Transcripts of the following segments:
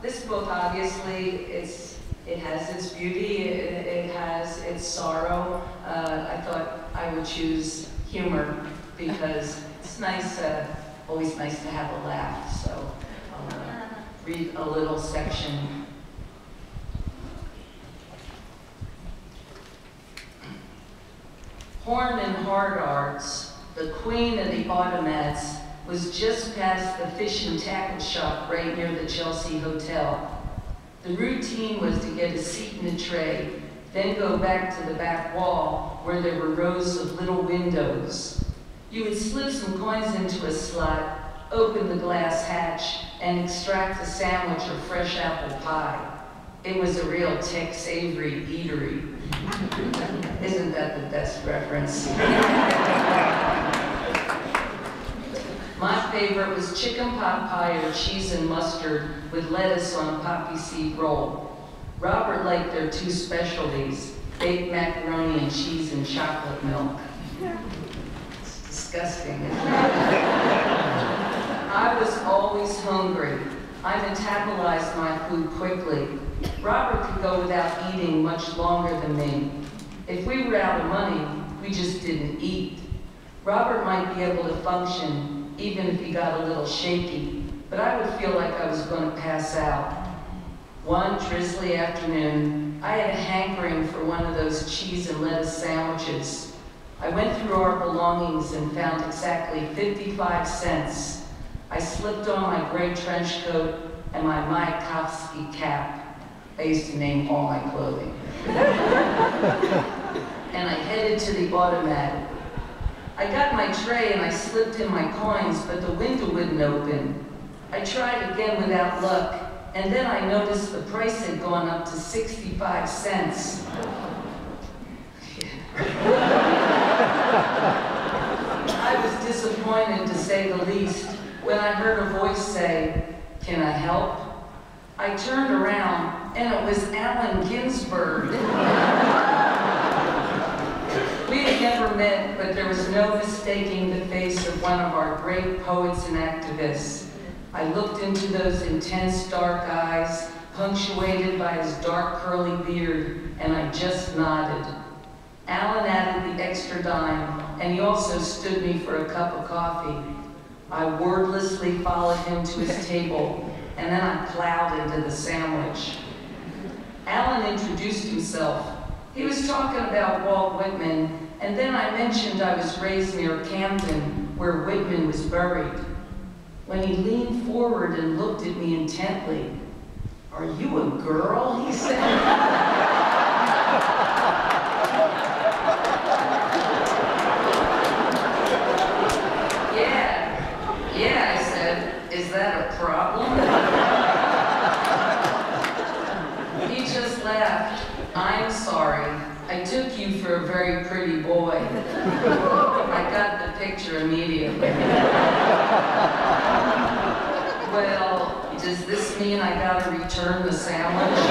This book, obviously, it has its beauty, it has its sorrow. I thought I would choose humor because it's nice, always nice to have a laugh. So I'll read a little section. Horn and Hard Arts, the queen of the automats, was just past the fish and tackle shop right near the Chelsea Hotel. The routine was to get a seat in a tray, then go back to the back wall where there were rows of little windows. You would slip some coins into a slot, open the glass hatch, and extract a sandwich or fresh apple pie. It was a real Tex Avery eatery. Isn't that the best reference? My favorite was chicken pot pie or cheese and mustard with lettuce on a poppy seed roll. Robert liked their two specialties, baked macaroni and cheese and chocolate milk. It's disgusting, isn't it? I was always hungry. I metabolized my food quickly. Robert could go without eating much longer than me. If we were out of money, we just didn't eat. Robert might be able to function even if he got a little shaky, but I would feel like I was going to pass out. One drizzly afternoon, I had a hankering for one of those cheese and lettuce sandwiches. I went through our belongings and found exactly 55 cents. I slipped on my gray trench coat and my Mayakovsky cap. I used to name all my clothing. And I headed to the automat. I got my tray and I slipped in my coins, but the window wouldn't open. I tried again without luck, and then I noticed the price had gone up to 65 cents. I was disappointed, to say the least, when I heard a voice say, "Can I help?" I turned around, and it was Allen Ginsberg. We had never met, but there was no mistaking the face of one of our great poets and activists. I looked into those intense dark eyes, punctuated by his dark curly beard, and I just nodded. Allen added the extra dime, and he also stood me for a cup of coffee. I wordlessly followed him to his table, and then I plowed into the sandwich. Allen introduced himself. He was talking about Walt Whitman, and then I mentioned I was raised near Camden, where Whitman was buried. When he leaned forward and looked at me intently, "Are you a girl?" he said. Yeah, I said, "Is that a problem?" He just laughed. "I'm sorry. I took you for a very pretty boy." I got the picture immediately. Well, does this mean I gotta return the sandwich?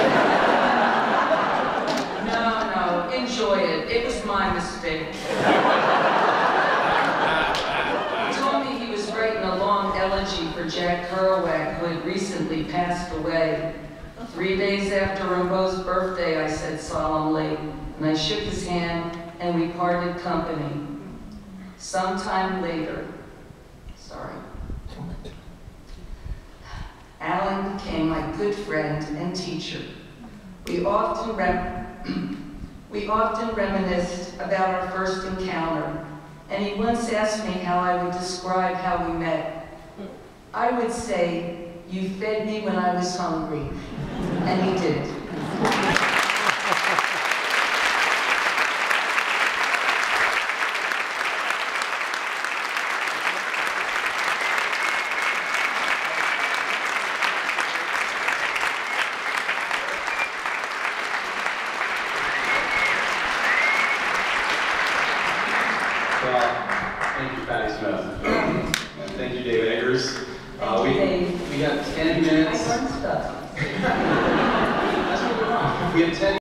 No, enjoy it. It was my mistake. He told me he was writing a long elegy for Jack Kerouac, who had recently passed away. 3 days after Rimbaud's birthday, I said solemnly, and I shook his hand, and we parted company. Sometime later, Allen became my good friend and teacher. We often reminisced about our first encounter, and he once asked me how I would describe how we met. I would say, "You fed me when I was hungry," and he did. Well, thank you, Patti Smith. And thank you, David Eggers. We got 10 minutes. I learned stuff. That's what we want. We have 10